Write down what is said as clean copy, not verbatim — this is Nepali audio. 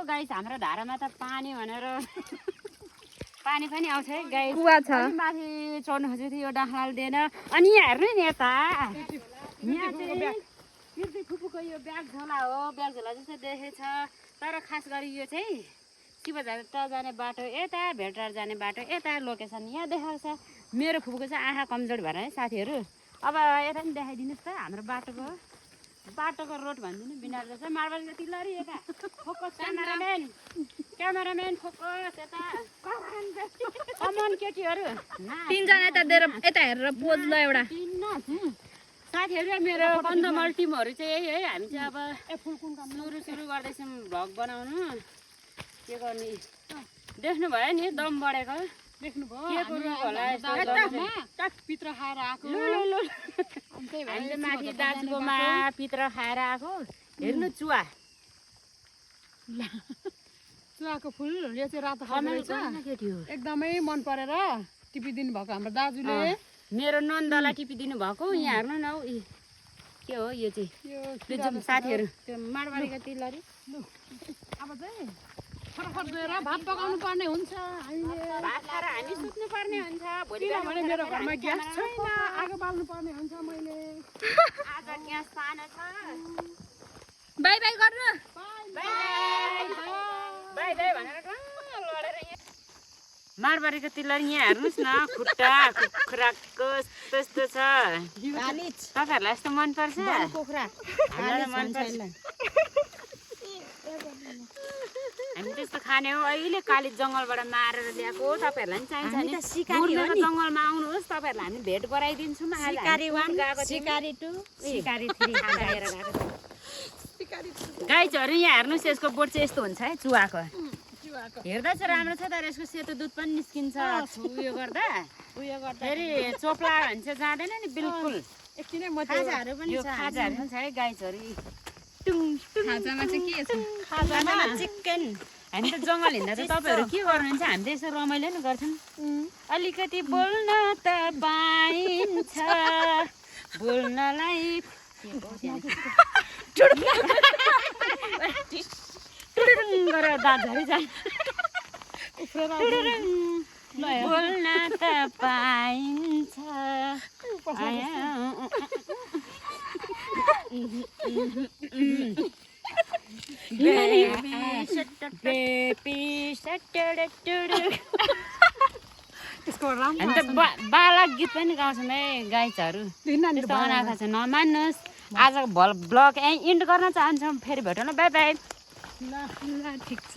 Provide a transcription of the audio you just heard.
गाइस हाम्रो धारामा त पानी भनेर पानी पनि आउँछ है गाइस कुवा छ माथि चढ्नु खोजेको थियो यो डाँडाले दिएन अनि यहाँ हेर्नु नि यता यहाँ चाहिँ कृति फुपूको यो ब्याग झोला हो ब्याग झोला जस्तो देखेछ तर खास गरी यो चाहिँ शिवझाट जाने बाटो यता भेटरार जाने बाटो यता लोकेसन यहाँ देखाएको छ मेरो फुपूको चाहिँ आँखा कमजोर भएर है साथीहरू अब यता पनि देखाइदिनुहोस् त हाम्रो बाटोको रोड भनिदिनु बिनार जस्तो मार्बलको तिलरी यता फोकस क्यामेराम्यान फोकस यता कमन केटीहरू तीनजना यता दिएर यता हेरेर पोज ल एउटा साथीहरू मेरो कन्दमल टिमहरू चाहिँ यही है हामी चाहिँ अब सुरु गर्दैछौँ भ्लग बनाउनु के गर्ने देख्नु भयो नि दम बढेको पित्र खाएर आएको हामी चाहिँ माथि दाजुकोमा पित्र खाएर आएको हेर्नु चुवाको फुल यो चाहिँ रातो केटी हो एकदमै मन परेर टिपिदिनु भएको हाम्रो दाजुले मेरो नन्दलाई टिपिदिनु भएको यहाँ हेर्नु न के हो यो चाहिँ साथीहरू त्यो माडवारीको तिलरी अब चाहिँ फटाफट गएर भात पकाउनु पर्ने हुन्छ हामीले भात खाएर हामी सुत्नु पर्ने हुन्छ किनभने मेरो घरमा ग्यास छैन आगो बाल्नु पर्ने हुन्छ मैले आज ग्यास सानो छ बाई बाई गर्नु बाई भनेर लडेर माडवारीको तिलरी यहाँ हेर्नुहोस् न खुट्टा कुखुराको त्यस्तो छ तपाईँहरूलाई यस्तो मनपर्छ हामी त्यस्तो खाने हो अहिले काली जङ्गलबाट मारेर ल्याएको तपाईँहरूलाई पनि चाहिन्छ नि मुर्लेको जङ्गलमा आउनुहोस् तपाईँहरूलाई हामी भेट गराइदिन्छौँ गाइजहरू यहाँ हेर्नुहोस् यसको बोट चाहिँ यस्तो हुन्छ है चुवाको हेर्दा चाहिँ राम्रो छ तर यसको सेतो दुध पनि निस्किन्छ उयो गर्दा फेरि चोप्ला भने चाहिँ जाँदैन नि बिल्कुल खाजाहरू पनि छ है गाइजहरू खाजामा चाहिँ के छ खाजामा चिकन हामी त जङ्गल हिँड्दा चाहिँ तपाईँहरू के गर्नुहुन्छ हामी त यसो रमाइलो नि गर्छौँ अलिकति बोल्न त पाइन्छ बोल्नलाई गरेर दाँत झरी जान्छ बोल्न त पाइन्छ हामी त बालक गीत पनि गाउँछौँ है गाइजहरू त्यस्तो अनाथा छ नमान्नुहोस् आजको ब्लग इन्ड गर्न चाहन्छौँ फेरि भेटौँ न बाई बाई ल ठिक छ